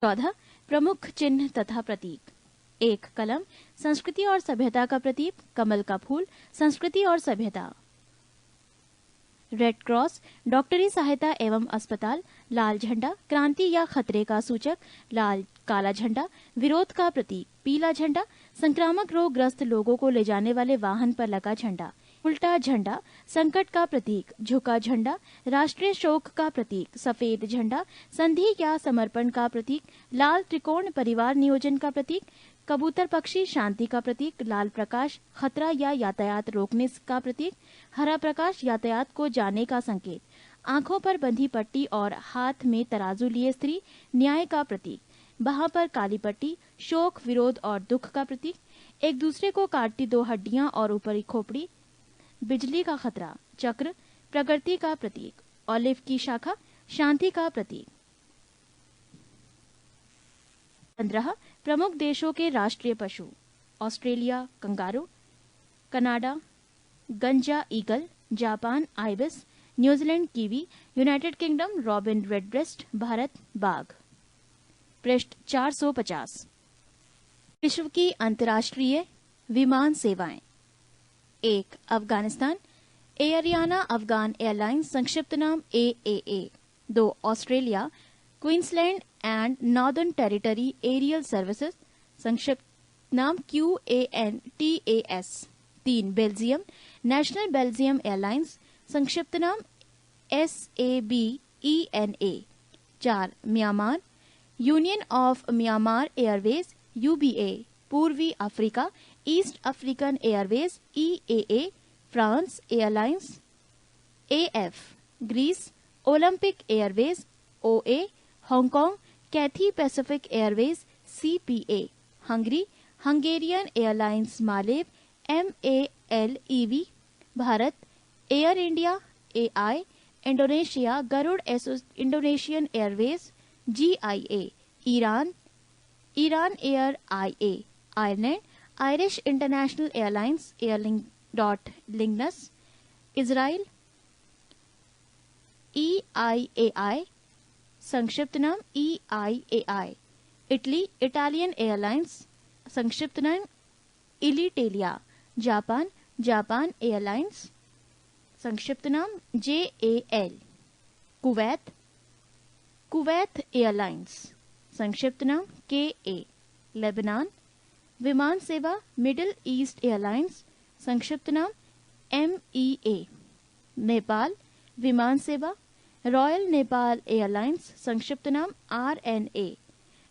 14 प्रमुख चिन्ह तथा प्रतीक। 1 कलम संस्कृति और सभ्यता का प्रतीक, कमल का फूल संस्कृति और सभ्यता। रेड क्रॉस डॉक्टरी सहायता एवं अस्पताल। लाल झंडा क्रांति या खतरे का सूचक, लाल काला झंडा विरोध का प्रतीक। पीला झंडा संक्रामक रोग ग्रस्त लोगों को ले जाने वाले वाहन पर लगा झंडा। उल्टा झंडा संकट का प्रतीक। झुका झंडा राष्ट्रीय शोक का प्रतीक। सफेद झंडा संधि या समर्पण का प्रतीक। लाल त्रिकोण परिवार नियोजन का प्रतीक। कबूतर पक्षी शांति का प्रतीक। लाल प्रकाश खतरा या यातायात रोकने का प्रतीक। हरा प्रकाश यातायात को जाने का संकेत। आंखों पर बंधी पट्टी और हाथ में तराजू लिए स्त्री न्याय का प्रतीक। बाह पर काली पट्टी शोक विरोध और दुख का प्रतीक। एक दूसरे को काटती दो हड्डियां और ऊपरी खोपड़ी बिजली का खतरा। चक्र प्रकृति का प्रतीक। ऑलिव की शाखा शांति का प्रतीक। 15 प्रमुख देशों के राष्ट्रीय पशु। ऑस्ट्रेलिया कंगारू, कनाडा गंजा eagle, Japan ibis, New Zealand kiwi, United Kingdom robin redbreast, Bharat बाघ। पृष्ठ 450। विश्व की अंतर्राष्ट्रीय विमान सेवाएं। 1 अफगानिस्तान एयरियाना अफगान एयरलाइंस संक्षिप्त नाम AAA। 2 Australia Queensland and Northern Territory Aerial Services संक्षिप्त नाम QANTAS। 3 Belgium National Belgium Airlines संक्षिप्त नाम SABENA। 4 Myanmar Union of Myanmar Airways UBA। पूर्वी Africa East African Airways EAA। France Airlines AF। Greece Olympic Airways OA। Hong Kong Cathay Pacific Airways CPA। Hungary Hungarian Airlines Malev MALEV। Bharat Air India AI। Indonesia Garuda Indonesian Airways GIA। Iran Air IA। Ireland Irish International Airlines Aer Lingus. Israel EIAI संक्षिप्त नाम EIAI। Italy Italian airlines संक्षिप्त नाम इलिटेलिया। Japan airlines संक्षिप्त नाम JAL। Kuwait airlines संक्षिप्त नाम KA। Lebanon विमान सेवा मिडिल ईस्ट एयरलाइंस संक्षिप्त नाम MEA। नेपाल विमान सेवा रॉयल नेपाल एयरलाइंस संक्षिप्त नाम RNA।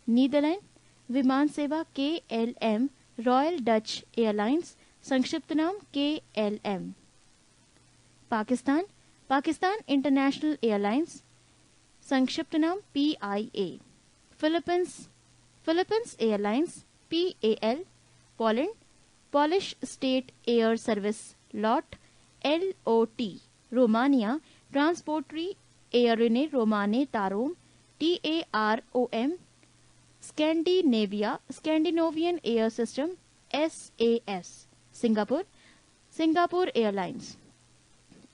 नीदरलैंड विमान सेवा KLM रॉयल डच एयरलाइंस संक्षिप्त नाम KLM। पाकिस्तान इंटरनेशनल एयरलाइंस संक्षिप्त नाम PIA। Philippines Airlines PAL। Poland Polish State Air Service LOT LOT। Romania ट्रांसपोर्टरी एयरिने रोमाने Tarom TAROM। Scandinavian Air System SAS। Singapore Airlines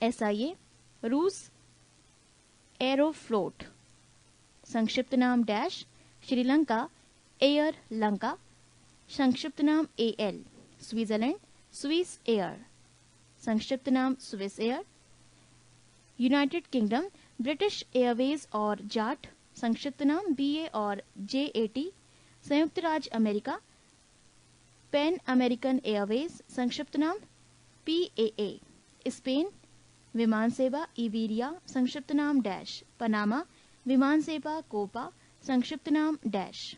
SIA। रूस एरोफ्लोट संक्षिप्त नाम डैश। श्रीलंका एयर लंका संक्षिप्त नाम AL। स्विट्जरलैंड स्विस एयर संक्षिप्त नाम Swiss air. United kingdom British Airways और जाट संक्षिप्त नाम BA और JAT। संयुक्त राज्य अमेरिका पैन अमेरिकन एयरवेज संक्षिप्त नाम PAA। स्पेन विमान सेवा इबेरिया संक्षिप्त नाम डैश। पनामा विमान सेवा कोपा संक्षिप्त नाम डैश।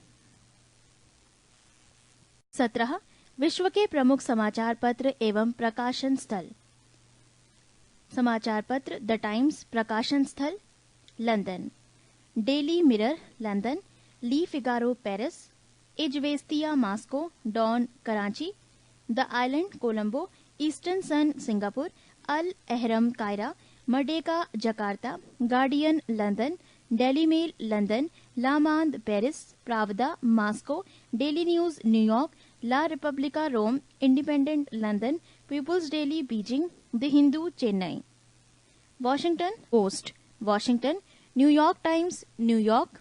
17 विश्व के प्रमुख समाचार पत्र एवं प्रकाशन स्थल। समाचार पत्र द टाइम्स प्रकाशन स्थल London. Daily Mirror London. Le Figaro Paris. Izvestia Moscow. Dawn Karachi. The Island Colombo. Eastern Sun Singapore. Al Ahram Cairo. Merdeka Jakarta. Guardian London. Daily Mail London. Le Monde Paris. Pravda Moscow. Daily News New York. La Repubblica Rome. Independent London. People's Daily Beijing. The Hindu Chennai. Washington Post Washington. New York Times New York.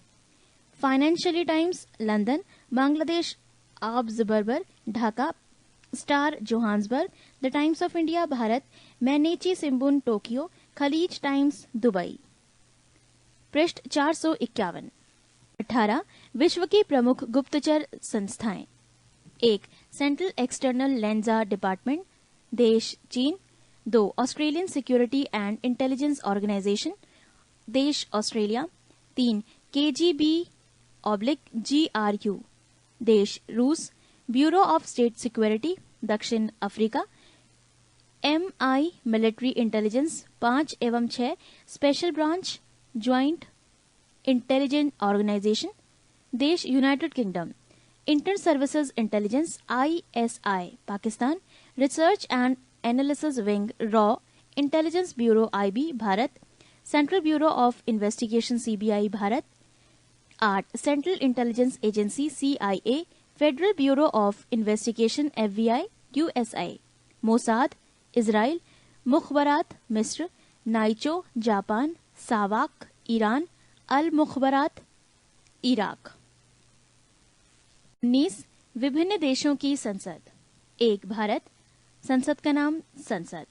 Financial Times London, Bangladesh Observer Dhaka, Star Johannesburg, the Times of India Bharat, मैनेची सिम्बुन Tokyo, Khaleej Times Dubai. पृष्ठ 451। 18 विश्व की प्रमुख गुप्तचर संस्थाएं। 1 central external Lenja department, देश चीन। 2 Australian security and intelligence organisation, देश Australia. 3 KGB/GRU, देश रूस। ब्यूरो ऑफ स्टेट सिक्योरिटी, दक्षिण अफ्रीका। MI मिलिट्री इंटेलिजेंस 5 एवं 6 special branch joint intelligence organisation, देश United Kingdom. Inter services intelligence ISI Pakistan. Research and analysis wing रॉ intelligence bureau IB Bharat. Central bureau of investigation CBI Bharat. 8 central intelligence agency CIA, federal bureau of investigation FBI USA। Mossad Israel, मुखबरात मिस्र, Naicho Japan, SAVAK Iran, अल Mukhabarat Iraq. 19 विभिन्न देशों की संसद। 1 भारत, संसद का नाम संसद।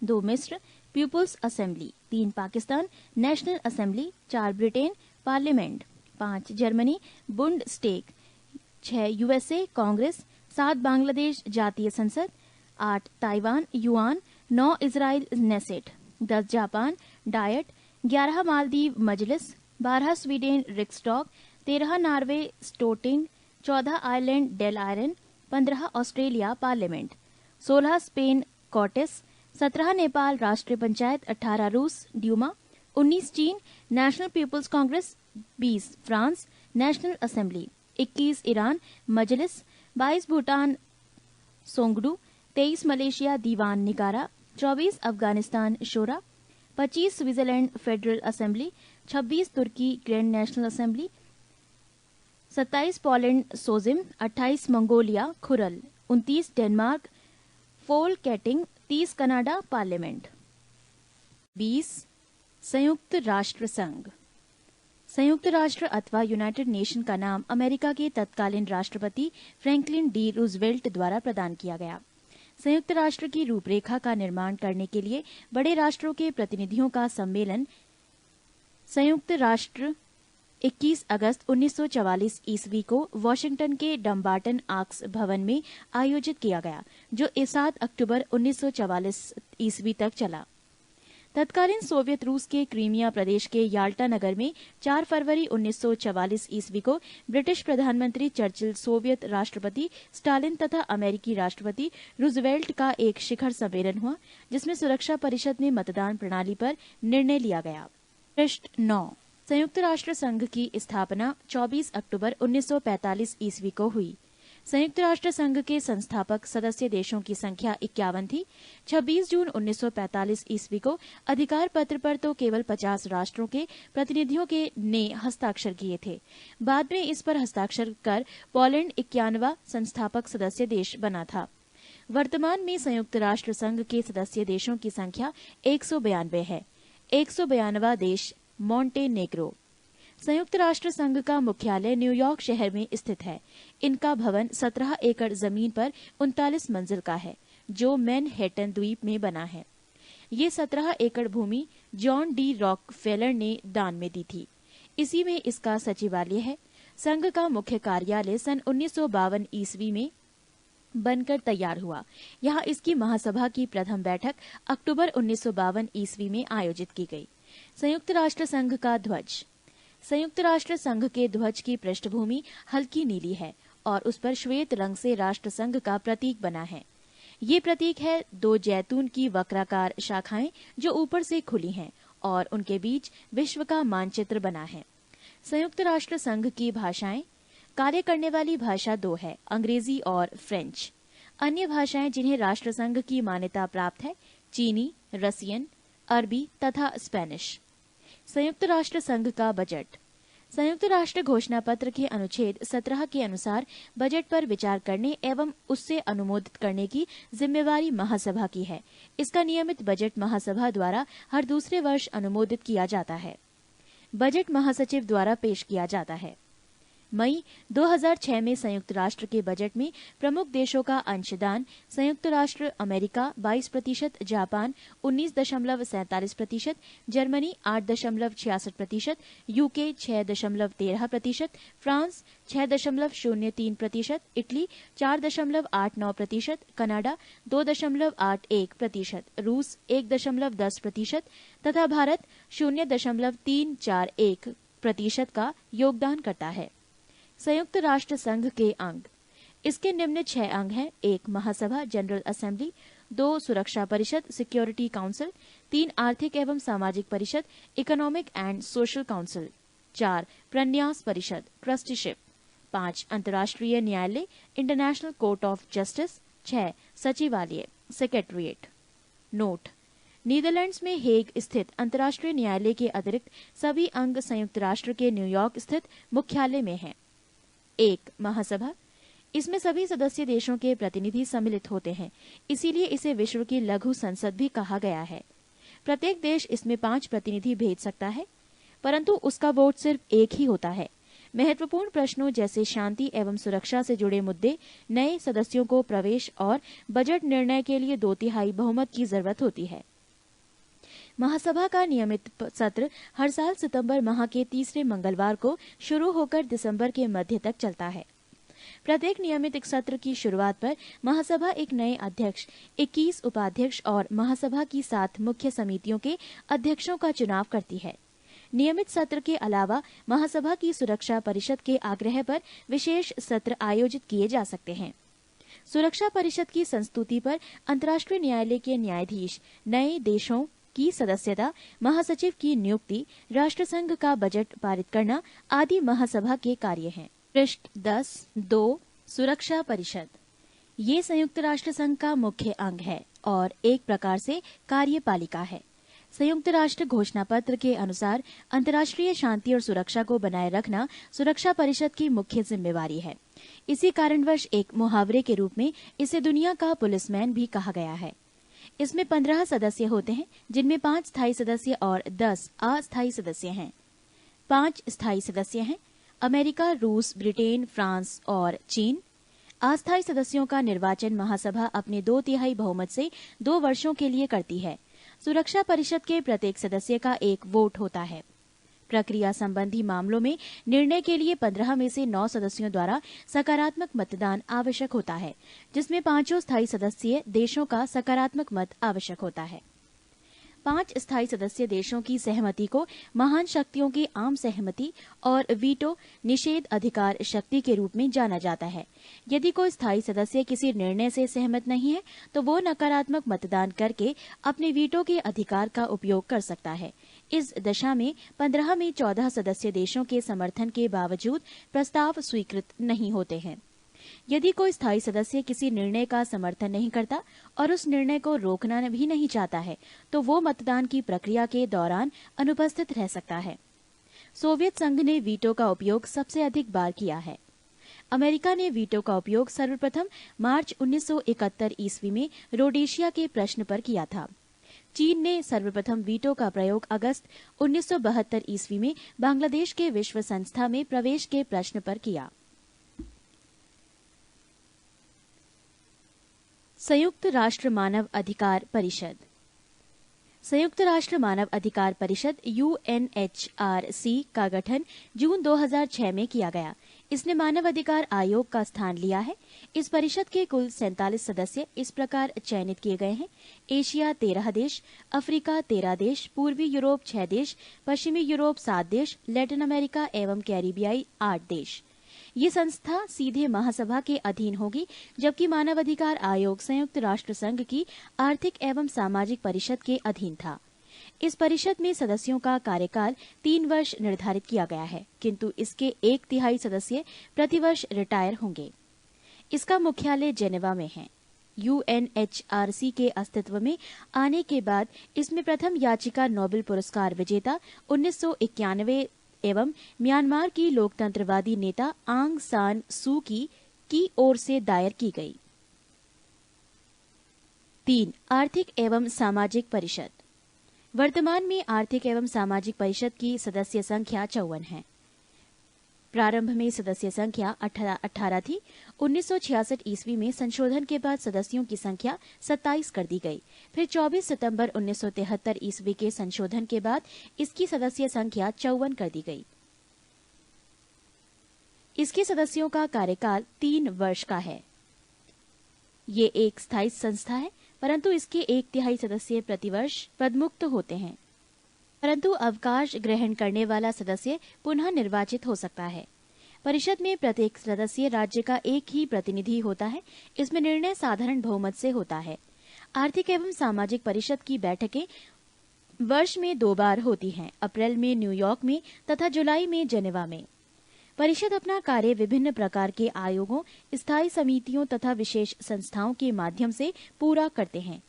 2 मिस्र, people's assembly. 3 Pakistan, national assembly. 4 Britain, parliament. 5 Germany, Bundestag. 6 USA, congress. 7 Bangladesh, Jatiya Sangsad. 8 Taiwan, Yuan. 9 Israel, Knesset. 10 Japan, Diet. 11 Maldives, Majlis. 12 Sweden, Riksdag. 13 Norway, Storting. 14 Ireland, Dail Eireann. 15 Australia, parliament. 16 Spain, Cortes. 17 Nepal, Rashtriya Panchayat. 18 रूस, ड्यूमा। 19 चीन, national people's congress. 20 France, national assembly. 21 Iran, मजलिस। 22 Bhutan, Tshogdu. 23 Malaysia, Dewan Negara. 24 Afghanistan, Shura. 25 Switzerland, federal assembly. 26 तुर्की, grand national assembly. 27 Poland, Sejm. 28 Mongolia, Khural. 29 Denmark, Folketing. 30 Canada, parliament. 20 संयुक्त राष्ट्र संघ। संयुक्त राष्ट्र अथवा United nation का नाम अमेरिका के तत्कालीन राष्ट्रपति फ्रैंकलिन डी रूजवेल्ट द्वारा प्रदान किया गया। संयुक्त राष्ट्र की रूपरेखा का निर्माण करने के लिए बड़े राष्ट्रों के प्रतिनिधियों का सम्मेलन संयुक्त राष्ट्र 21 अगस्त 1944 ईस्वी को वॉशिंगटन के डम्बार्टन आर्क्स भवन में आयोजित किया गया, जो 7 अक्टूबर 1944 ईस्वी तक चला। तत्कालीन सोवियत रूस के क्रीमिया प्रदेश के याल्टा नगर में 4 फरवरी 1944 ईस्वी को ब्रिटिश प्रधानमंत्री चर्चिल, सोवियत राष्ट्रपति स्टालिन तथा अमेरिकी राष्ट्रपति रूजवेल्ट का एक शिखर सम्मेलन हुआ, जिसमें सुरक्षा परिषद में मतदान प्रणाली पर निर्णय लिया गया। पृष्ठ 9। संयुक्त राष्ट्र संघ की स्थापना 24 अक्टूबर 1945 ईस्वी को हुई। संयुक्त राष्ट्र संघ के संस्थापक सदस्य देशों की संख्या 51 थी। 26 जून 1945 ईस्वी को अधिकार पत्र पर तो केवल 50 राष्ट्रों के प्रतिनिधियों के ने हस्ताक्षर किए थे। बाद में इस पर हस्ताक्षर कर पोलैंड 91वां संस्थापक सदस्य देश बना था। वर्तमान में संयुक्त राष्ट्र संघ के सदस्य देशों की संख्या 192 है। 192वां देश मोंटेनेग्रो। संयुक्त राष्ट्र संघ का मुख्यालय न्यूयॉर्क शहर में स्थित है। इनका भवन 17 एकड़ जमीन पर 39 मंजिल का है, जो मैनहट्टन द्वीप में बना है। ये 17 एकड़ भूमि जॉन डी रॉकफेलर ने दान में दी थी। इसी में इसका सचिवालय है। संघ का मुख्य कार्यालय सन 1952 ईस्वी में बनकर तैयार हुआ। यहाँ इसकी महासभा की प्रथम बैठक अक्टूबर 1952 ईस्वी में आयोजित की गई। संयुक्त राष्ट्र संघ का ध्वज। संयुक्त राष्ट्र संघ के ध्वज की पृष्ठभूमि हल्की नीली है और उस पर श्वेत रंग से राष्ट्र संघ का प्रतीक बना है। ये प्रतीक है 2 जैतून की वक्राकार शाखाएं जो ऊपर से खुली हैं और उनके बीच विश्व का मानचित्र बना है। संयुक्त राष्ट्र संघ की भाषाएं। कार्य करने वाली भाषा 2 है, अंग्रेजी और फ्रेंच। अन्य भाषाएं जिन्हें राष्ट्र संघ की मान्यता प्राप्त है, चीनी, रसियन, अरबी तथा स्पेनिश। संयुक्त राष्ट्र संघ का बजट। संयुक्त राष्ट्र घोषणा पत्र के अनुच्छेद 17 के अनुसार बजट पर विचार करने एवं उससे अनुमोदित करने की जिम्मेवारी महासभा की है। इसका नियमित बजट महासभा द्वारा हर दूसरे वर्ष अनुमोदित किया जाता है। बजट महासचिव द्वारा पेश किया जाता है। मई 2006 में संयुक्त राष्ट्र के बजट में प्रमुख देशों का अंशदान संयुक्त राष्ट्र America 22%, Japan 19.47%, Germany 8.66%, UK 6.13%, France 6.03%, Italy 4.89%, Canada 2.81%, रूस 1.10% तथा भारत 0.341% का योगदान करता है। संयुक्त राष्ट्र संघ के अंग इसके निम्न 6 अंग हैं। 1 महासभा जनरल असेंबली, 2 सुरक्षा परिषद सिक्योरिटी काउंसिल, 3 आर्थिक एवं सामाजिक परिषद इकोनॉमिक एंड सोशल काउंसिल, 4 प्रन्यास परिषद ट्रस्टीशिप, 5 अंतर्राष्ट्रीय न्यायालय इंटरनेशनल कोर्ट ऑफ जस्टिस, 6 सचिवालय सेक्रेटरिएट। नोट: नीदरलैंड्स में हेग स्थित अंतर्राष्ट्रीय न्यायालय के अतिरिक्त सभी अंग संयुक्त राष्ट्र के न्यूयॉर्क स्थित मुख्यालय में हैं। 1 महासभा इसमें सभी सदस्य देशों के प्रतिनिधि सम्मिलित होते हैं, इसीलिए इसे विश्व की लघु संसद भी कहा गया है। प्रत्येक देश इसमें 5 प्रतिनिधि भेज सकता है, परंतु उसका वोट सिर्फ एक ही होता है। महत्वपूर्ण प्रश्नों जैसे शांति एवं सुरक्षा से जुड़े मुद्दे नए सदस्यों को प्रवेश और बजट निर्णय के लिए 2/3 बहुमत की जरूरत होती है। महासभा का नियमित सत्र हर साल सितंबर माह के तीसरे मंगलवार को शुरू होकर दिसंबर के मध्य तक चलता है। प्रत्येक नियमित सत्र की शुरुआत पर महासभा एक नए अध्यक्ष, 21 उपाध्यक्ष और महासभा की 7 मुख्य समितियों के अध्यक्षों का चुनाव करती है। नियमित सत्र के अलावा महासभा की सुरक्षा परिषद के आग्रह पर विशेष सत्र आयोजित किए जा सकते हैं। सुरक्षा परिषद की संस्तुति पर अंतर्राष्ट्रीय न्यायालय के न्यायाधीश, नए देशों की सदस्यता, महासचिव की नियुक्ति, राष्ट्रसंघ का बजट पारित करना आदि महासभा के कार्य हैं। पृष्ठ 10(2) सुरक्षा परिषद ये संयुक्त राष्ट्र संघ का मुख्य अंग है और एक प्रकार से कार्यपालिका है। संयुक्त राष्ट्र घोषणा पत्र के अनुसार अंतर्राष्ट्रीय शांति और सुरक्षा को बनाए रखना सुरक्षा परिषद की मुख्य जिम्मेवारी है। इसी कारणवश एक मुहावरे के रूप में इसे दुनिया का पुलिसमैन भी कहा गया है। इसमें 15 सदस्य होते हैं, जिनमें 5 स्थायी सदस्य और 10 अस्थायी सदस्य हैं। 5 स्थायी सदस्य हैं अमेरिका, रूस, ब्रिटेन, फ्रांस और चीन। अस्थायी सदस्यों का निर्वाचन महासभा अपने 2/3 बहुमत से 2 वर्षों के लिए करती है। सुरक्षा परिषद के प्रत्येक सदस्य का एक वोट होता है। प्रक्रिया संबंधी मामलों में निर्णय के लिए 15 में से 9 सदस्यों द्वारा सकारात्मक मतदान आवश्यक होता है, जिसमें 5 स्थायी सदस्य देशों का सकारात्मक मत आवश्यक होता है। 5 स्थायी सदस्य देशों की सहमति को महान शक्तियों की आम सहमति और वीटो निषेध अधिकार शक्ति के रूप में जाना जाता है। यदि कोई स्थायी सदस्य किसी निर्णय से सहमत नहीं है, तो वो नकारात्मक मतदान करके अपने वीटो के अधिकार का उपयोग कर सकता है। इस दशा में 15 में 14 सदस्य देशों के समर्थन के बावजूद प्रस्ताव स्वीकृत नहीं होते हैं। यदि कोई स्थायी सदस्य किसी निर्णय का समर्थन नहीं करता और उस निर्णय को रोकना भी नहीं चाहता है, तो वो मतदान की प्रक्रिया के दौरान अनुपस्थित रह सकता है। सोवियत संघ ने वीटो का उपयोग सबसे अधिक बार किया है। अमेरिका ने वीटो का उपयोग सर्वप्रथम मार्च 1971 ईस्वी में रोडेशिया के प्रश्न पर किया था। चीन ने सर्वप्रथम वीटो का प्रयोग अगस्त 1972 ईस्वी में बांग्लादेश के विश्व संस्था में प्रवेश के प्रश्न पर किया। संयुक्त राष्ट्र मानव अधिकार परिषद संयुक्त राष्ट्र मानव अधिकार परिषद UNHRC का गठन जून 2006 में किया गया। इसने मानव अधिकार आयोग का स्थान लिया है। इस परिषद के कुल 47 सदस्य इस प्रकार चयनित किए गए हैं: एशिया 13 देश, अफ्रीका 13 देश, पूर्वी यूरोप 6 देश, पश्चिमी यूरोप 7 देश, लैटिन अमेरिका एवं कैरिबियाई 8 देश। ये संस्था सीधे महासभा के अधीन होगी, जबकि मानवाधिकार आयोग संयुक्त राष्ट्र संघ की आर्थिक एवं सामाजिक परिषद के अधीन था। इस परिषद में सदस्यों का कार्यकाल 3 वर्ष निर्धारित किया गया है, किंतु इसके 1/3 सदस्य प्रतिवर्ष रिटायर होंगे। इसका मुख्यालय जेनेवा में है। UNHRC के अस्तित्व में आने के बाद इसमें प्रथम याचिका नोबेल पुरस्कार विजेता 1991 एवं म्यांमार की लोकतंत्रवादी नेता आंग सान सू की ओर से दायर की गई। 3 आर्थिक एवं सामाजिक परिषद वर्तमान में आर्थिक एवं सामाजिक परिषद की सदस्य संख्या 54 है। प्रारंभ में सदस्य संख्या 18 थी। 1966 ईस्वी में संशोधन के बाद सदस्यों की संख्या 27 कर दी गई। फिर 24 सितंबर 1973 ईस्वी के संशोधन के बाद इसकी सदस्य संख्या 54 कर दी गई। इसके सदस्यों का कार्यकाल 3 वर्ष का है। ये एक स्थायी संस्था है, परंतु इसके 1/3 सदस्य प्रतिवर्ष पदमुक्त होते हैं, परंतु अवकाश ग्रहण करने वाला सदस्य पुनः निर्वाचित हो सकता है। परिषद में प्रत्येक सदस्य राज्य का एक ही प्रतिनिधि होता है। इसमें निर्णय साधारण बहुमत से होता है। आर्थिक एवं सामाजिक परिषद की बैठकें वर्ष में 2 बार होती हैं, अप्रैल में न्यूयॉर्क में तथा जुलाई में जेनेवा में। परिषद अपना कार्य विभिन्न प्रकार के आयोगों, स्थायी समितियों तथा विशेष संस्थाओं के माध्यम से पूरा करते हैं।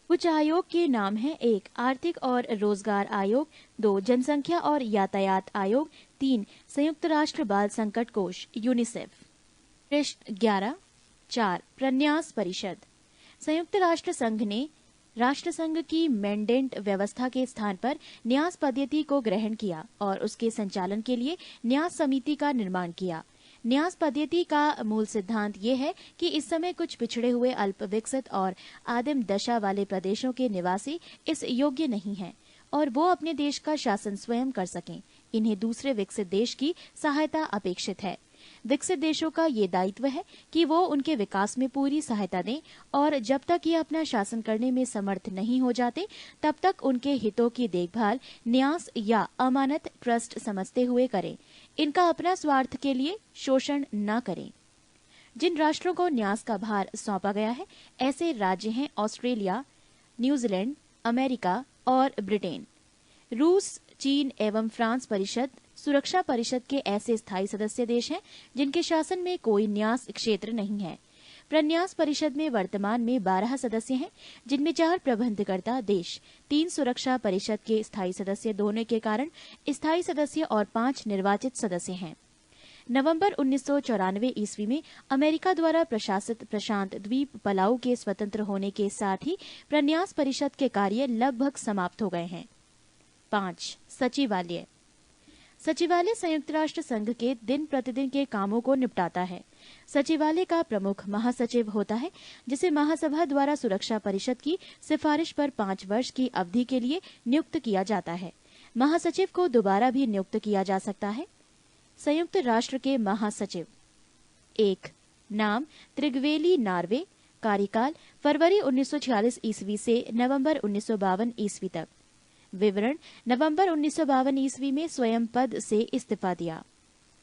कुछ आयोग के नाम हैं: 1 आर्थिक और रोजगार आयोग, 2 जनसंख्या और यातायात आयोग, 3 संयुक्त राष्ट्र बाल संकट कोष यूनिसेफ। पृष्ठ 11। 4 प्रन्यास परिषद। संयुक्त राष्ट्र संघ ने राष्ट्रसंघ की मैंडेट व्यवस्था के स्थान पर न्यास पद्धति को ग्रहण किया और उसके संचालन के लिए न्यास समिति का निर्माण किया। न्यास पद्धति का मूल सिद्धांत ये है कि इस समय कुछ पिछड़े हुए, अल्प विकसित और आदिम दशा वाले प्रदेशों के निवासी इस योग्य नहीं हैं और वो अपने देश का शासन स्वयं कर सकें। इन्हें दूसरे विकसित देश की सहायता अपेक्षित है। विकसित देशों का ये दायित्व है कि वो उनके विकास में पूरी सहायता दें और जब तक ये अपना शासन करने में समर्थ नहीं हो जाते तब तक उनके हितों की देखभाल न्यास या अमानत ट्रस्ट समझते हुए करें। इनका अपना स्वार्थ के लिए शोषण न करें। जिन राष्ट्रों को न्यास का भार सौंपा गया है ऐसे राज्य हैं ऑस्ट्रेलिया, न्यूजीलैंड, अमेरिका और ब्रिटेन। रूस, चीन एवं फ्रांस परिषद सुरक्षा परिषद के ऐसे स्थायी सदस्य देश हैं जिनके शासन में कोई न्यास क्षेत्र नहीं है। प्रन्यास परिषद में वर्तमान में 12 सदस्य हैं, जिनमें 4 प्रबंधकर्ता देश, 3 सुरक्षा परिषद के स्थायी सदस्य होने के कारण स्थायी सदस्य और 5 निर्वाचित सदस्य हैं। नवंबर 1994 ईस्वी में अमेरिका द्वारा प्रशासित प्रशांत द्वीप पलाऊ के स्वतंत्र होने के साथ ही प्रन्यास परिषद के कार्य लगभग समाप्त हो गए हैं। 5 सचिवालय। सचिवालय संयुक्त राष्ट्र संघ के दिन प्रतिदिन के कामों को निपटाता है। सचिवालय का प्रमुख महासचिव होता है, जिसे महासभा द्वारा सुरक्षा परिषद की सिफारिश पर 5 वर्ष की अवधि के लिए नियुक्त किया जाता है। महासचिव को दोबारा भी नियुक्त किया जा सकता है। संयुक्त राष्ट्र के महासचिव। 1 नाम त्रिगवेली नार्वे, कार्यकाल फरवरी 1946 ईस्वी से नवंबर 1952 ईस्वी तक। विवरण: नवंबर 1952 ईस्वी में स्वयं पद से इस्तीफा दिया।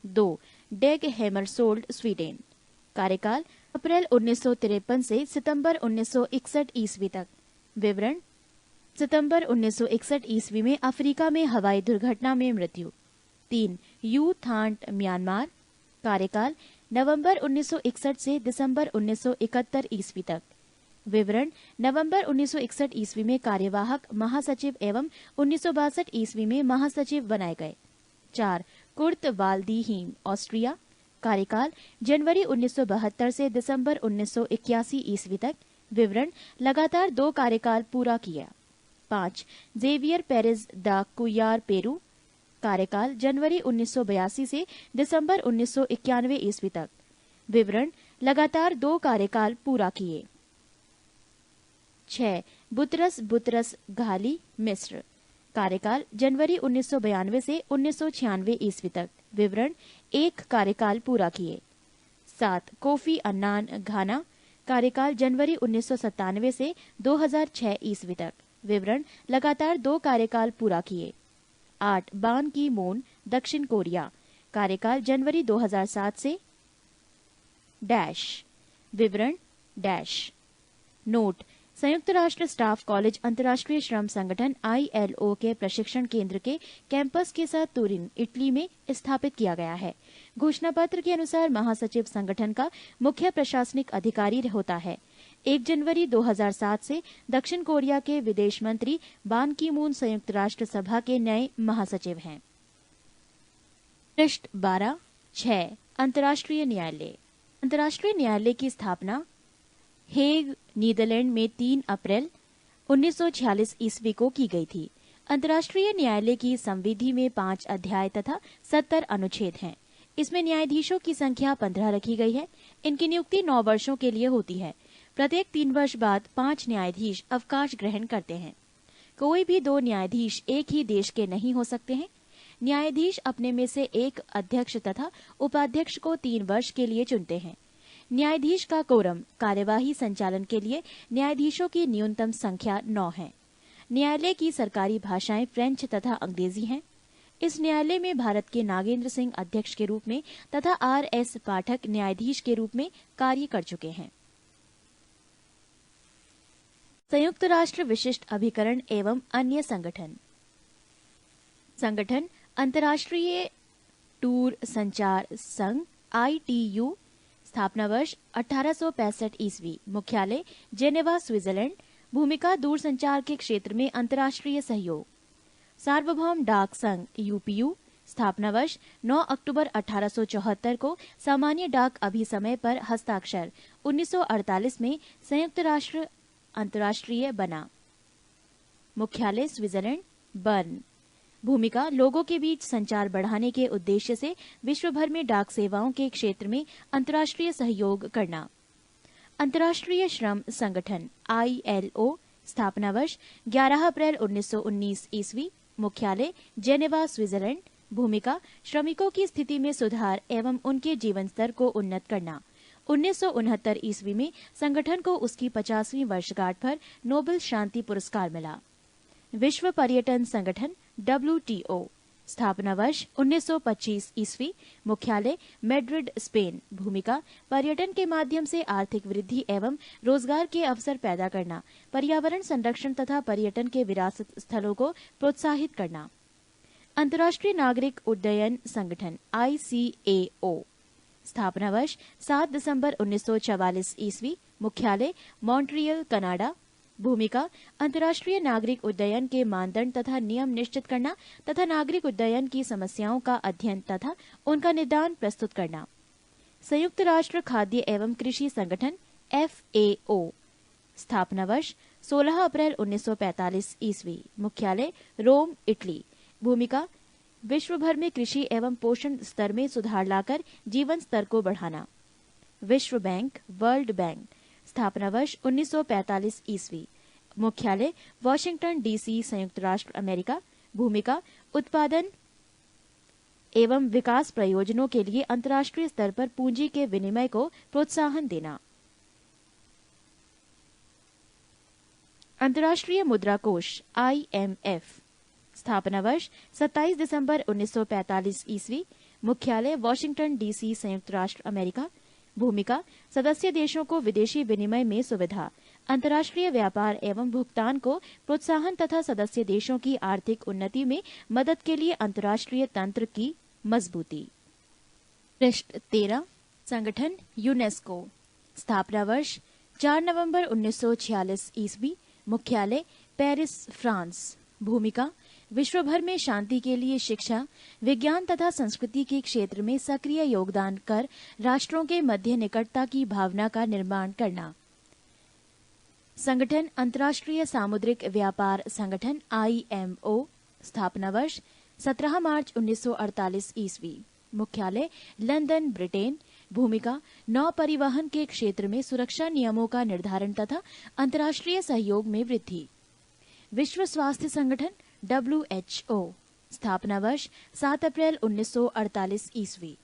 2 डेग हेमरसोल्ड, स्वीडन, कार्यकाल अप्रैल 1953 से सितंबर 1961 ईस्वी तक। विवरण: सितंबर 1961 ईस्वी में अफ्रीका में हवाई दुर्घटना में मृत्यु। 3 यू थांट, म्यांमार, कार्यकाल नवंबर 1961 से दिसंबर 1971 ईस्वी तक। विवरण: नवंबर 1961 ईस्वी में कार्यवाहक महासचिव एवं 1962 ईस्वी में महासचिव बनाए गए। 4 कुर्त वाल्दीहीम, ऑस्ट्रिया, कार्यकाल जनवरी 1972 से दिसंबर 1981 ईस्वी तक। विवरण: लगातार 2 कार्यकाल पूरा किया। 5 जेवियर पेरेज दा कुयार, पेरू, कार्यकाल जनवरी 1982 से दिसंबर 1991 ईस्वी तक। विवरण: लगातार 2 कार्यकाल पूरा किए। 6 बुतरस बुतरस घाली, मिस्र, कार्यकाल जनवरी 1992 से 1996 ईस्वी तक। विवरण: 1 कार्यकाल पूरा किए। 7 कोफी अन्नान, घाना, कार्यकाल जनवरी 1997 से 2006 ईस्वी तक। विवरण: लगातार 2 कार्यकाल पूरा किए। 8 बान की मून, दक्षिण कोरिया, कार्यकाल जनवरी 2007 से डैश। विवरण: डैश। नोट: संयुक्त राष्ट्र स्टाफ कॉलेज अंतर्राष्ट्रीय श्रम संगठन ILO के प्रशिक्षण केंद्र के कैंपस के साथ तुरिन, इटली में स्थापित किया गया है। घोषणा पत्र के अनुसार महासचिव संगठन का मुख्य प्रशासनिक अधिकारी होता है। 1 जनवरी 2007 से दक्षिण कोरिया के विदेश मंत्री बान की मून संयुक्त राष्ट्र सभा के नए महासचिव हैं। पृष्ठ 12। 6 अंतर्राष्ट्रीय न्यायालय। अंतर्राष्ट्रीय न्यायालय की स्थापना हेग, नीदरलैंड में 3 अप्रैल 1946 ईस्वी को की गई थी। अंतर्राष्ट्रीय न्यायालय की संविधि में 5 अध्याय तथा 70 अनुच्छेद हैं। इसमें न्यायाधीशों की संख्या 15 रखी गई है। इनकी नियुक्ति 9 वर्षों के लिए होती है। प्रत्येक 3 वर्ष बाद 5 न्यायाधीश अवकाश ग्रहण करते हैं। कोई भी 2 न्यायाधीश एक ही देश के नहीं हो सकते हैं। न्यायाधीश अपने में से एक अध्यक्ष तथा उपाध्यक्ष को 3 वर्ष के लिए चुनते हैं। न्यायाधीश का कोरम कार्यवाही संचालन के लिए न्यायाधीशों की न्यूनतम संख्या 9 है। न्यायालय की सरकारी भाषाएं फ्रेंच तथा अंग्रेजी हैं। इस न्यायालय में भारत के नागेंद्र सिंह अध्यक्ष के रूप में तथा R.S. पाठक न्यायाधीश के रूप में कार्य कर चुके हैं। संयुक्त राष्ट्र विशिष्ट अभिकरण एवं अन्य संगठन। संगठन अंतर्राष्ट्रीय टूर संचार संघ ITU, स्थापना वर्ष 1865 ईस्वी, मुख्यालय जेनेवा, स्विट्जरलैंड। भूमिका दूरसंचार के क्षेत्र में अंतर्राष्ट्रीय सहयोग। सार्वभौम डाक संघ UPU, स्थापना वर्ष 9 अक्टूबर 1874 को सामान्य डाक अभिसमय पर हस्ताक्षर 1948 में संयुक्त राष्ट्र अंतर्राष्ट्रीय बना। मुख्यालय स्विट्जरलैंड, बर्न। भूमिका लोगों के बीच संचार बढ़ाने के उद्देश्य से विश्व भर में डाक सेवाओं के क्षेत्र में अंतर्राष्ट्रीय सहयोग करना। अंतर्राष्ट्रीय श्रम संगठन ILO, स्थापना वर्ष 11 अप्रैल 1919 ईस्वी, मुख्यालय जेनेवा, स्विट्जरलैंड। भूमिका श्रमिकों की स्थिति में सुधार एवं उनके जीवन स्तर को उन्नत करना। 1969 ईस्वी में संगठन को उसकी 50वीं वर्षगांठ पर नोबेल शांति पुरस्कार मिला। विश्व पर्यटन संगठन WTO, स्थापना वर्ष 1925 ईस्वी, मुख्यालय मैड्रिड, स्पेन। भूमिका पर्यटन के माध्यम से आर्थिक वृद्धि एवं रोजगार के अवसर पैदा करना, पर्यावरण संरक्षण तथा पर्यटन के विरासत स्थलों को प्रोत्साहित करना। अंतर्राष्ट्रीय नागरिक उड्डयन संगठन ICAO, स्थापना वर्ष 7 दिसंबर 1944 ईस्वी, मुख्यालय मॉन्ट्रियल, कनाडा। भूमिका अंतर्राष्ट्रीय नागरिक उड्डयन के मानदंड तथा नियम निश्चित करना तथा नागरिक उड्डयन की समस्याओं का अध्ययन तथा उनका निदान प्रस्तुत करना। संयुक्त राष्ट्र खाद्य एवं कृषि संगठन FAO, स्थापना वर्ष 16 अप्रैल 1945 ईस्वी, मुख्यालय रोम, इटली। भूमिका विश्व भर में कृषि एवं पोषण स्तर में सुधार लाकर जीवन स्तर को बढ़ाना। विश्व बैंक, वर्ल्ड बैंक, स्थापना वर्ष 1945 ईस्वी, मुख्यालय वॉशिंगटन DC, संयुक्त राष्ट्र अमेरिका। भूमिका उत्पादन एवं विकास प्रयोजनों के लिए अंतर्राष्ट्रीय स्तर पर पूंजी के विनिमय को प्रोत्साहन देना। अंतर्राष्ट्रीय मुद्रा कोष IMF, स्थापना वर्ष 27 दिसंबर 1945 ईस्वी, मुख्यालय वॉशिंगटन DC, संयुक्त राष्ट्र अमेरिका। भूमिका सदस्य देशों को विदेशी विनिमय में सुविधा, अंतर्राष्ट्रीय व्यापार एवं भुगतान को प्रोत्साहन तथा सदस्य देशों की आर्थिक उन्नति में मदद के लिए अंतर्राष्ट्रीय तंत्र की मजबूती। पृष्ठ 13। संगठन यूनेस्को, स्थापना वर्ष 4 नवंबर 1946 ईस्वी, मुख्यालय पेरिस, फ्रांस। भूमिका विश्व भर में शांति के लिए शिक्षा, विज्ञान तथा संस्कृति के क्षेत्र में सक्रिय योगदान कर राष्ट्रों के मध्य निकटता की भावना का निर्माण करना। संगठन अंतर्राष्ट्रीय सामुद्रिक व्यापार संगठन IMO, स्थापना वर्ष 17 मार्च 1948 ईस्वी, मुख्यालय लंदन, ब्रिटेन। भूमिका नौ परिवहन के क्षेत्र में सुरक्षा नियमों का निर्धारण तथा अंतर्राष्ट्रीय सहयोग में वृद्धि। विश्व स्वास्थ्य संगठन WHO, स्थापना वर्ष 7 अप्रैल 1948 ईस्वी,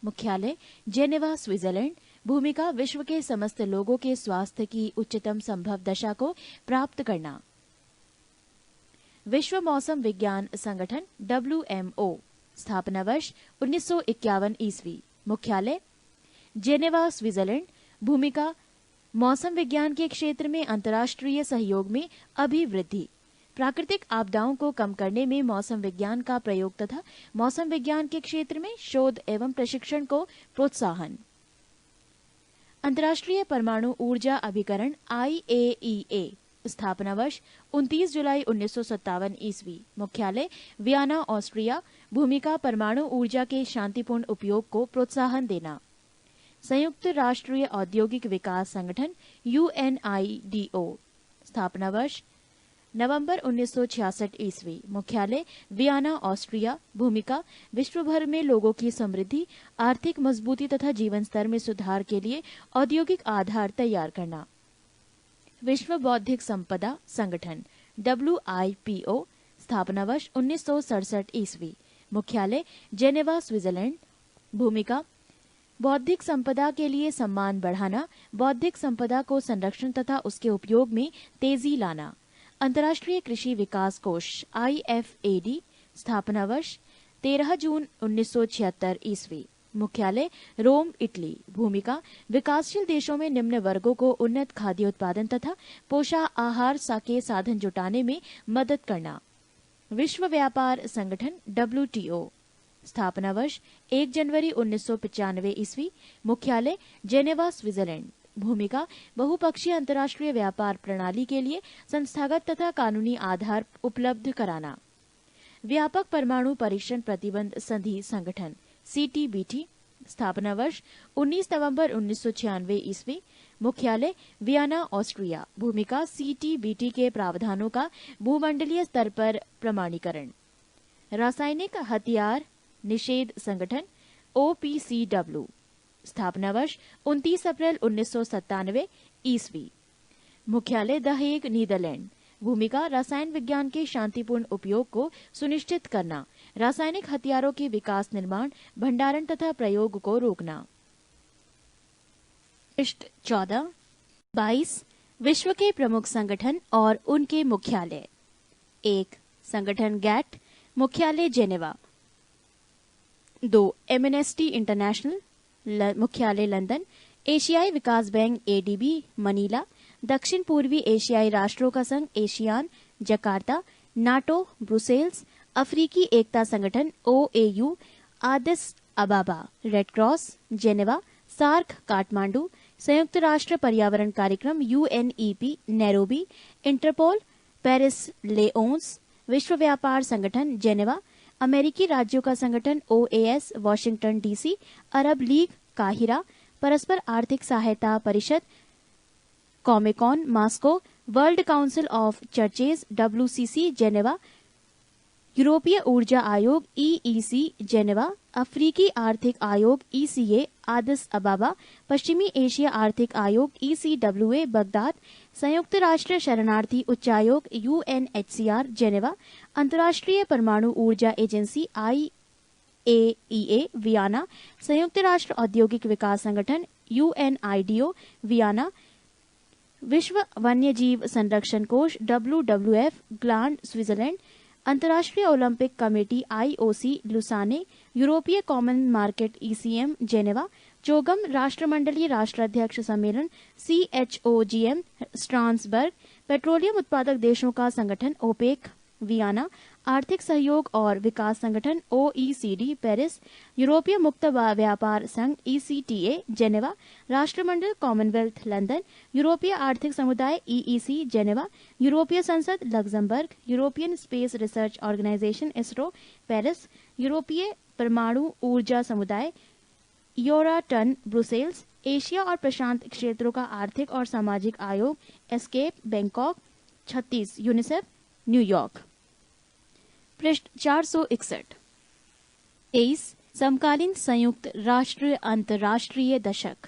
मुख्यालय जेनेवा, स्विट्जरलैंड। भूमिका विश्व के समस्त लोगों के स्वास्थ्य की उच्चतम संभव दशा को प्राप्त करना। विश्व मौसम विज्ञान संगठन WMO, स्थापना वर्ष 1951 ईस्वी, मुख्यालय जेनेवा, स्विट्जरलैंड। भूमिका मौसम विज्ञान के क्षेत्र में अंतर्राष्ट्रीय सहयोग में अभिवृद्धि, प्राकृतिक आपदाओं को कम करने में मौसम विज्ञान का प्रयोग तथा मौसम विज्ञान के क्षेत्र में शोध एवं प्रशिक्षण को प्रोत्साहन। अंतर्राष्ट्रीय परमाणु ऊर्जा अभिकरण IAEA, स्थापना वर्ष 29 जुलाई 1957 ईस्वी, मुख्यालय वियना, ऑस्ट्रिया। भूमिका परमाणु ऊर्जा के शांतिपूर्ण उपयोग को प्रोत्साहन देना। संयुक्त राष्ट्रीय औद्योगिक विकास संगठन UNIDO, स्थापना वर्ष नवंबर 1966 ईस्वी। मुख्यालय वियना, ऑस्ट्रिया। भूमिका विश्व भर में लोगों की समृद्धि, आर्थिक मजबूती तथा जीवन स्तर में सुधार के लिए औद्योगिक आधार तैयार करना। विश्व बौद्धिक संपदा संगठन WIPO, स्थापना वर्ष 1967 ईस्वी। मुख्यालय जेनेवा, स्विट्जरलैंड। भूमिका बौद्धिक संपदा के लिए सम्मान बढ़ाना, बौद्धिक संपदा को संरक्षण तथा उसके उपयोग में तेजी लाना। अंतर्राष्ट्रीय कृषि विकास कोष IFAD, स्थापना वर्ष 13 जून 1976 ईस्वी। मुख्यालय रोम, इटली। भूमिका विकासशील देशों में निम्न वर्गों को उन्नत खाद्य उत्पादन तथा पोषक आहार के साधन जुटाने में मदद करना। विश्व व्यापार संगठन WTO, स्थापना वर्ष 1 जनवरी 1995 ईस्वी। मुख्यालय जेनेवा, स्विट्जरलैंड। भूमिका बहुपक्षीय अंतर्राष्ट्रीय व्यापार प्रणाली के लिए संस्थागत तथा कानूनी आधार उपलब्ध कराना। व्यापक परमाणु परीक्षण प्रतिबंध संधि संगठन CTBT, स्थापना वर्ष 19 नवंबर 1996 ईस्वी। मुख्यालय वियना, ऑस्ट्रिया। भूमिका CTBT के प्रावधानों का भूमंडलीय स्तर पर प्रमाणीकरण। रासायनिक हथियार निषेध संगठन OPCW, स्थापना वर्ष 29 अप्रैल 1997 ईस्वी। मुख्यालय द हेग, नीदरलैंड। भूमिका रासायन विज्ञान के शांतिपूर्ण उपयोग को सुनिश्चित करना, रासायनिक हथियारों के विकास, निर्माण, भंडारण तथा प्रयोग को रोकना। पृष्ठ 14-22 विश्व के प्रमुख संगठन और उनके मुख्यालय। 1. संगठन गैट, मुख्यालय जेनेवा। 2. एमनेस्टी इंटरनेशनल, मुख्यालय लंदन। एशियाई विकास बैंक ADB, मनीला। दक्षिण पूर्वी एशियाई राष्ट्रों का संघ एशियान, जकार्ता। NATO, Brussels. अफ्रीकी एकता संगठन OAU, Addis Ababa. Red cross, Geneva. SAARC, Kathmandu. संयुक्त राष्ट्र पर्यावरण कार्यक्रम UNEP, Nairobi. Interpol, Paris, Lyons. विश्व व्यापार संगठन जेनेवा। अमेरिकी राज्यों का संगठन OAS, Washington DC। Arab league, काहिरा। परस्पर आर्थिक सहायता परिषद Comecon, Moscow. World council of churches WCC, Geneva. यूरोपीय ऊर्जा आयोग EEC, जेनेवा। अफ्रीकी आर्थिक आयोग ECA, आदिस अबाबा। पश्चिमी एशिया आर्थिक आयोग ECWA, बगदाद। संयुक्त राष्ट्र शरणार्थी उच्चायोग UNHCR, जेनेवा। अंतर्राष्ट्रीय परमाणु ऊर्जा एजेंसी IAEA, वियना। संयुक्त राष्ट्र औद्योगिक विकास संगठन UNIDO, वियना। विश्व वन्यजीव संरक्षण कोष WWF, ग्लांड, स्विट्जरलैंड। अंतर्राष्ट्रीय ओलंपिक कमेटी IOC, लुसाने। यूरोपीय कॉमन मार्केट ECM, जेनेवा। चोगम राष्ट्रमंडलीय राष्ट्राध्यक्ष सम्मेलन CHOGM, स्ट्रासबर्ग। पेट्रोलियम उत्पादक देशों का संगठन OPEC, वियना। आर्थिक सहयोग और विकास संगठन OECD, पेरिस। यूरोपीय मुक्त व्यापार संघ ECTA, जेनेवा। राष्ट्रमंडल कॉमनवेल्थ, लंदन। यूरोपीय आर्थिक समुदाय EEC, जेनेवा। यूरोपीय संसद, Luxembourg. European space research organisation ISRO, Paris. यूरोपीय परमाणु ऊर्जा समुदाय यूरोटन, ब्रुसेल्स। एशिया और प्रशांत क्षेत्रों का आर्थिक और सामाजिक आयोग एस्केप, बैंकॉक। 36 UNICEF, New York. पृष्ठ 461। 23 समकालीन संयुक्त राष्ट्र अंतर्राष्ट्रीय दशक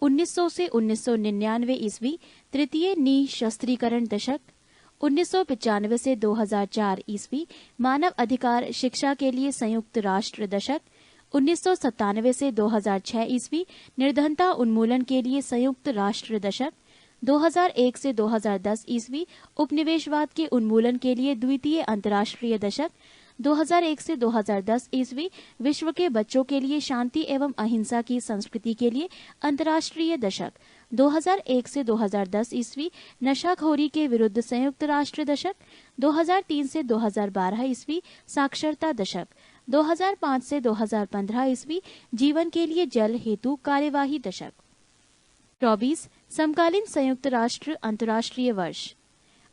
1900 से 1999 ईस्वी, तृतीय निशस्त्रीकरण दशक। 1995 से 2004 ईस्वी, मानव अधिकार शिक्षा के लिए संयुक्त राष्ट्र दशक। 1997 से 2006 ईस्वी, निर्धनता उन्मूलन के लिए संयुक्त राष्ट्र दशक। 2001 से 2010 ईस्वी, उपनिवेशवाद के उन्मूलन के लिए द्वितीय अंतर्राष्ट्रीय दशक। 2001 से 2010 ईस्वी, विश्व के बच्चों के लिए शांति एवं अहिंसा की संस्कृति के लिए अंतर्राष्ट्रीय दशक। 2001 से 2010 ईस्वी, नशाखोरी के विरुद्ध संयुक्त राष्ट्र दशक। 2003 से 2012 ईस्वी, साक्षरता दशक। 2005 से 2015 ईस्वी, जीवन के लिए जल हेतु कार्यवाही दशक। 24 समकालीन संयुक्त राष्ट्र अंतर्राष्ट्रीय वर्ष।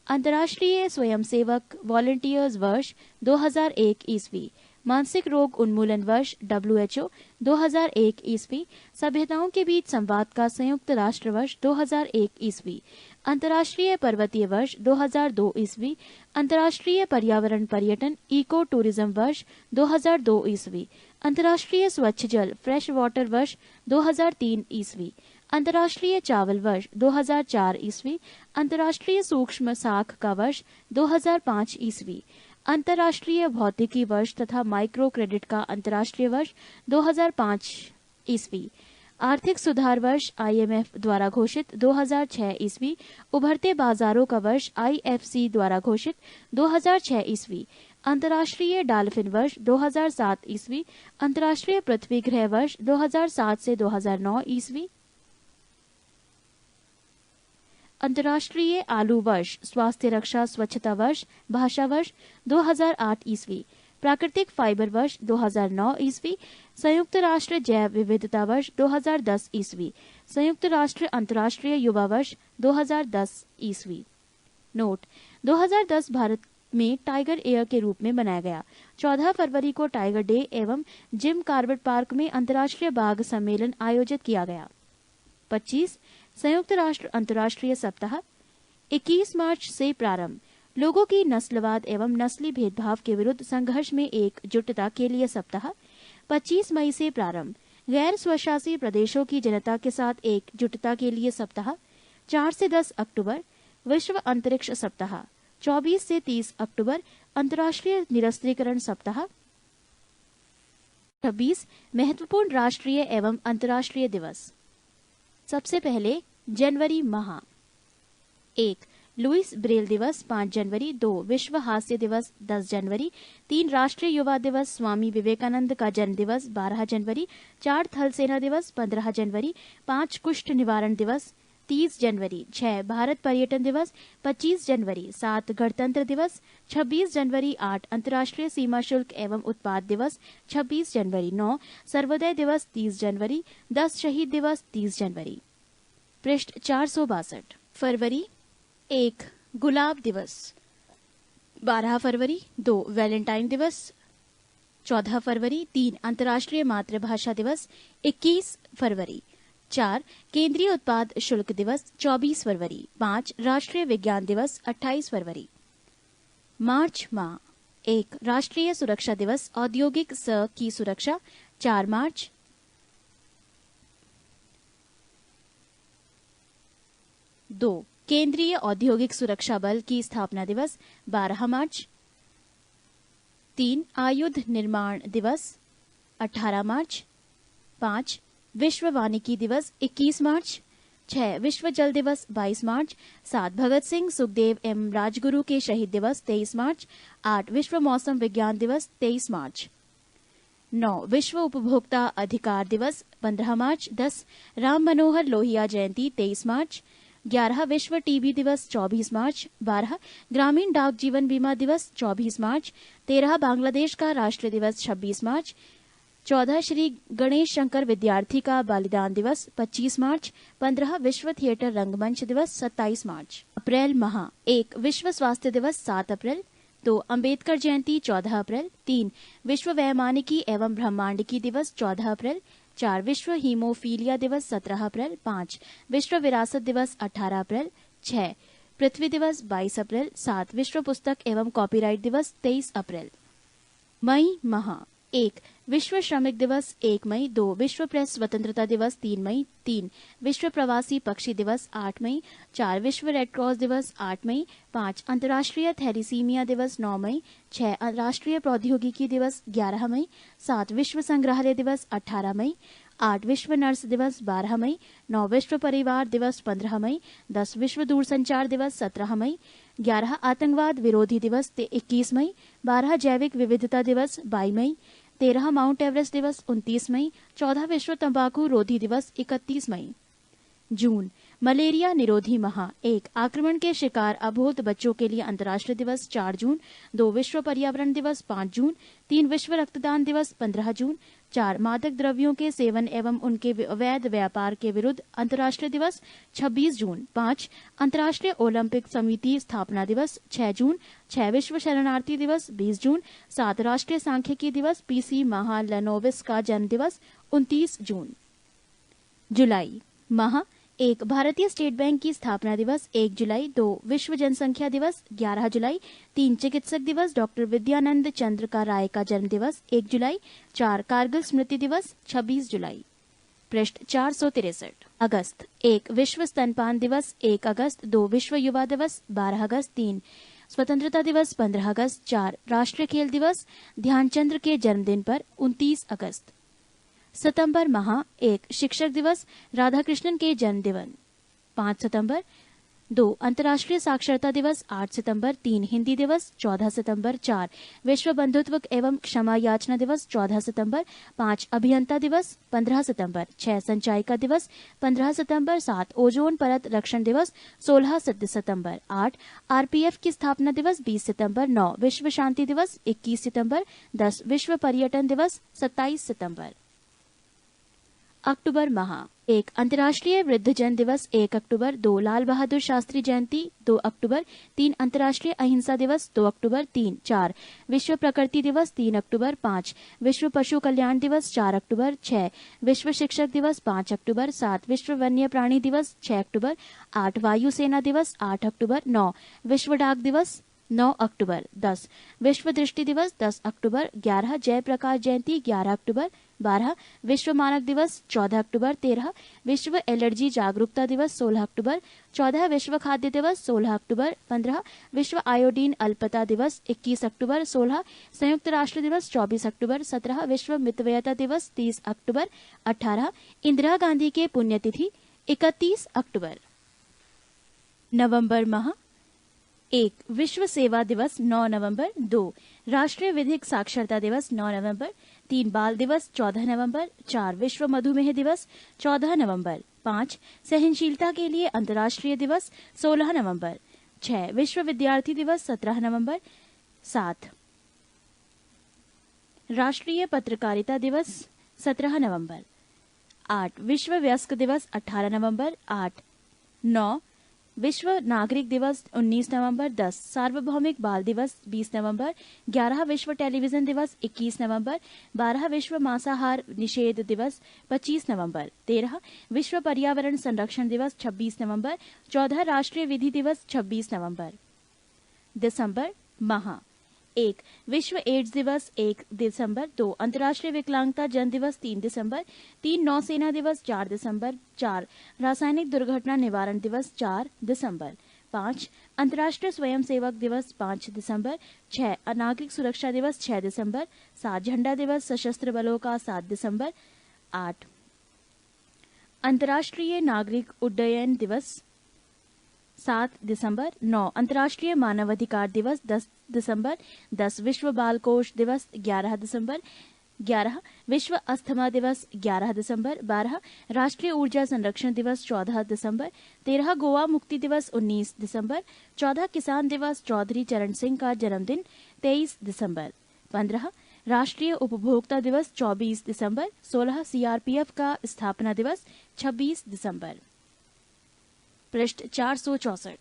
अंतर्राष्ट्रीय स्वयंसेवक वॉलंटियर्स वर्ष 2001 ईस्वी। मानसिक रोग उन्मूलन वर्ष WHO 2001 ईस्वी। सभ्यताओं के बीच संवाद का संयुक्त राष्ट्र वर्ष 2001 ईस्वी। अंतर्राष्ट्रीय पर्वतीय वर्ष 2002 ईस्वी, अंतर्राष्ट्रीय पर्यावरण पर्यटन इको टूरिज्म वर्ष 2002 ईस्वी, अंतर्राष्ट्रीय स्वच्छ जल फ्रेश वाटर वर्ष 2003 ईस्वी, अंतर्राष्ट्रीय चावल वर्ष 2004 ईस्वी, अंतर्राष्ट्रीय सूक्ष्म साख का वर्ष 2005 ईस्वी, अंतर्राष्ट्रीय भौतिकी वर्ष तथा माइक्रो क्रेडिट का अंतर्राष्ट्रीय वर्ष 2005 ईस्वी, आर्थिक सुधार वर्ष IMF द्वारा घोषित 2006 ईस्वी, उभरते बाजारों का वर्ष IFC द्वारा घोषित 2006 ईस्वी, अंतर्राष्ट्रीय डाल्फिन वर्ष 2007 ईस्वी, अंतर्राष्ट्रीय पृथ्वी ग्रह वर्ष 2007 से 2009 ईस्वी, अंतर्राष्ट्रीय आलू वर्ष, स्वास्थ्य रक्षा स्वच्छता वर्ष, भाषा वर्ष 2008 ईस्वी, प्राकृतिक फाइबर वर्ष 2009 ईस्वी, संयुक्त राष्ट्र जैव विविधता वर्ष 2010 ईस्वी, संयुक्त राष्ट्र अंतर्राष्ट्रीय युवा वर्ष 2010 ईस्वी। नोट: 2010 भारत में टाइगर एयर के रूप में मनाया गया। 14 फरवरी को टाइगर डे एवं जिम कॉर्बेट पार्क में अंतर्राष्ट्रीय बाघ सम्मेलन आयोजित किया गया। 25 संयुक्त राष्ट्र अंतर्राष्ट्रीय सप्ताह 21 मार्च से प्रारंभ। लोगों की नस्लवाद एवं नस्ली भेदभाव के विरुद्ध संघर्ष में एकजुटता के लिए सप्ताह 25 मई से प्रारंभ। गैर स्वशासी प्रदेशों की जनता के साथ एकजुटता के लिए सप्ताह 4 से 10 अक्टूबर। विश्व अंतरिक्ष सप्ताह 24 से 30 अक्टूबर। अंतर्राष्ट्रीय निरस्त्रीकरण सप्ताह 26 महत्वपूर्ण राष्ट्रीय एवं अंतर्राष्ट्रीय दिवस। सबसे पहले जनवरी माह। 1 लुईस ब्रेल दिवस 5 जनवरी। 2 विश्व हास्य दिवस 10 जनवरी। 3 राष्ट्रीय युवा दिवस स्वामी विवेकानंद का जन्म दिवस 12 जनवरी। 4 थल सेना दिवस 15 जनवरी। 5 कुष्ठ निवारण दिवस 30 जनवरी। 6 भारत पर्यटन दिवस 25 जनवरी। 7 गणतंत्र दिवस 26 जनवरी। 8 अंतर्राष्ट्रीय सीमा शुल्क एवं उत्पाद दिवस 26 जनवरी। 9 सर्वोदय दिवस 30 जनवरी। 10 शहीद दिवस 30 जनवरी। पृष्ठ 462। फरवरी 1 गुलाब दिवस। 12 फरवरी। 2 वैलेंटाइन दिवस। 14 फरवरी। 3 अंतर्राष्ट्रीय मातृभाषा दिवस 21 फरवरी। 4 केंद्रीय उत्पाद शुल्क दिवस 24 फरवरी। 5 राष्ट्रीय विज्ञान दिवस 28 फरवरी। मार्च माह। 1 राष्ट्रीय सुरक्षा दिवस औद्योगिक स की सुरक्षा 4 मार्च। 2 केंद्रीय औद्योगिक सुरक्षा बल की स्थापना दिवस 12 मार्च। 3 आयुध निर्माण दिवस 18 मार्च। 5 विश्व वानिकी दिवस 21 मार्च। 6 विश्व जल दिवस 22 मार्च। 7 भगत सिंह सुखदेव एवं राजगुरु के शहीद दिवस 23 मार्च। 8 विश्व मौसम विज्ञान दिवस 23 मार्च। 9 विश्व उपभोक्ता अधिकार दिवस 15 मार्च। 10 राम मनोहर लोहिया जयंती 23 मार्च। 11 विश्व टीबी दिवस 24 मार्च। 12 ग्रामीण डाक जीवन बीमा दिवस 24 मार्च। 13 बांग्लादेश का राष्ट्रीय दिवस 26 मार्च। 14 श्री गणेश शंकर विद्यार्थी का बलिदान दिवस 25 मार्च। 15 विश्व थिएटर रंगमंच दिवस 27 मार्च। अप्रैल माह। 1 विश्व स्वास्थ्य दिवस 7 अप्रैल। 2 अंबेडकर जयंती 14 अप्रैल। 3 विश्व वैमानिकी एवं ब्रह्मांडिकी दिवस 14 अप्रैल। 4 विश्व हीमोफीलिया दिवस 17 अप्रैल। 5 विश्व विरासत दिवस 18 अप्रैल। 6 पृथ्वी दिवस 22 अप्रैल। 7 विश्व पुस्तक एवं कॉपीराइट दिवस 23 अप्रैल। मई माह। 1 विश्व श्रमिक दिवस 1 मई। 2 विश्व प्रेस स्वतंत्रता दिवस 3 मई। 3 विश्व प्रवासी पक्षी दिवस 8 मई। 4 विश्व रेड क्रॉस दिवस 8 मई। 5 अंतर्राष्ट्रीय थैलीसीमिया दिवस 9 मई। 6 राष्ट्रीय प्रौद्योगिकी दिवस 11 मई। 7 विश्व संग्रहालय दिवस 18 मई। 8 विश्व नर्स दिवस 12 मई। 9 विश्व परिवार दिवस 15 मई। 10 विश्व दूरसंचार दिवस 17 मई। 11 आतंकवाद विरोधी दिवस 21 मई। 12 जैविक विविधता दिवस 22 मई। 13 माउंट एवरेस्ट दिवस 29 मई। 14 विश्व तंबाकू रोधी दिवस 31 मई। जून मलेरिया निरोधी माह। 1 आक्रमण के शिकार अबोध बच्चों के लिए अंतर्राष्ट्रीय दिवस 4 जून। 2 विश्व पर्यावरण दिवस 5 जून। 3 विश्व रक्तदान दिवस 15 जून। 4 मादक द्रव्यों के सेवन एवं उनके अवैध व्यापार के विरुद्ध अंतर्राष्ट्रीय दिवस 26 जून। 5 अंतर्राष्ट्रीय ओलंपिक समिति स्थापना दिवस 6 जून। 6 विश्व शरणार्थी दिवस 20 जून। 7 राष्ट्रीय सांख्यिकी दिवस PC महालनोबिस का जन्म दिवस 29 जून। जुलाई माह। 1 भारतीय स्टेट बैंक की स्थापना दिवस 1 जुलाई। 2 विश्व जनसंख्या दिवस 11 जुलाई। 3 चिकित्सक दिवस डॉक्टर विद्यानंद चंद्रका राय का जन्म दिवस 1 जुलाई। 4 कारगिल स्मृति दिवस 26 जुलाई। पृष्ठ 463। अगस्त 1 विश्व स्तनपान दिवस 1 अगस्त। 2 विश्व युवा दिवस 12 अगस्त। 3 स्वतंत्रता दिवस 15 अगस्त। 4 राष्ट्रीय खेल दिवस ध्यानचंद्र के जन्मदिन पर 29 अगस्त। सितंबर माह 1 शिक्षक दिवस राधाकृष्णन के जन्मदिन 5 सितंबर। 2 अंतर्राष्ट्रीय साक्षरता दिवस 8 सितंबर। 3 हिंदी दिवस 14 सितंबर। 4 विश्व बंधुत्व एवं क्षमा याचना दिवस 14 सितंबर। 5 अभियंता दिवस 15 सितंबर। 6 संचायिका दिवस 15 सितंबर। 7 ओजोन परत रक्षण दिवस 16 सितंबर। 8 आरपीएफ की स्थापना दिवस 20 सितंबर। 9 विश्व शांति दिवस 21 सितंबर। 10 विश्व पर्यटन दिवस 27 सितंबर। अक्टूबर माह 1 अंतर्राष्ट्रीय वृद्धजन दिवस 1 अक्टूबर। 2 लाल बहादुर शास्त्री जयंती 2 अक्टूबर। 3 अंतर्राष्ट्रीय अहिंसा दिवस 2 अक्टूबर। 3 4 विश्व प्रकृति दिवस 3 अक्टूबर। 5 विश्व पशु कल्याण दिवस 4 अक्टूबर। 6 विश्व शिक्षक दिवस 5 अक्टूबर। 7 विश्व वन्य प्राणी दिवस 6 अक्टूबर। 8 वायु सेना दिवस 8 अक्टूबर। 9 विश्व डाक दिवस 9 अक्टूबर। 10 विश्व दृष्टि दिवस 10 अक्टूबर। 11 जयप्रकाश जयंती 11 अक्टूबर। 12 विश्व मानक दिवस 14 अक्टूबर। 13 विश्व एलर्जी जागरूकता दिवस 16 अक्टूबर। 14 विश्व खाद्य दिवस 16 अक्टूबर। 15 विश्व आयोडीन अल्पता दिवस 21 अक्टूबर। 16 संयुक्त राष्ट्र दिवस 24 अक्टूबर। 17 विश्व मितव्ययता दिवस 30 अक्टूबर। 18 इंदिरा गांधी के पुण्यतिथि 31 अक्टूबर। नवंबर माह 1 विश्व सेवा दिवस 9 नवंबर। 2 राष्ट्रीय विधिक साक्षरता दिवस 9 नवंबर। 3 बाल दिवस 14 नवंबर। 4 विश्व मधुमेह दिवस 14 नवंबर। 5 सहनशीलता के लिए अंतर्राष्ट्रीय दिवस 16 नवंबर। 6 विश्व विद्यार्थी दिवस 17 नवंबर। 7 राष्ट्रीय पत्रकारिता दिवस 17 नवंबर। 8 विश्व वयस्क दिवस 18 नवंबर। 8 9 विश्व नागरिक दिवस 19 नवंबर। 10 सार्वभौमिक बाल दिवस 20 नवंबर। 11 विश्व टेलीविजन दिवस 21 नवंबर। 12 विश्व मांसाहार निषेध दिवस 25 नवंबर। 13 विश्व पर्यावरण संरक्षण दिवस 26 नवंबर। 14 राष्ट्रीय विधि दिवस 26 नवंबर। दिसंबर माह 1 विश्व एड्स दिवस 1 दिसंबर। 2 अंतर्राष्ट्रीय विकलांगता जन दिवस 3 दिसंबर। 3 नौसेना दिवस 4 दिसंबर। 4 रासायनिक दुर्घटना निवारण दिवस 4 दिसंबर। 5 अंतर्राष्ट्रीय स्वयंसेवक दिवस 5 दिसंबर। 6 नागरिक सुरक्षा दिवस 6 दिसंबर। 7 झंडा दिवस सशस्त्र बलों का 7 दिसंबर। 8 अंतर्राष्ट्रीय नागरिक उड्डयन दिवस 7 दिसंबर। 9 अंतर्राष्ट्रीय मानवाधिकार दिवस 10 दिसंबर। 10 विश्व बाल कोष दिवस 11 दिसंबर। 11 विश्व अस्थमा दिवस 11 दिसंबर। 12 राष्ट्रीय ऊर्जा संरक्षण दिवस 14 दिसंबर। 13 गोवा मुक्ति दिवस 19 दिसंबर। 14 किसान दिवस चौधरी चरण सिंह का जन्मदिन 23 दिसंबर। 15 राष्ट्रीय उपभोक्ता दिवस 24 दिसंबर। 16 सीआरपीएफ का स्थापना दिवस 26 दिसंबर। पृष्ठ 464।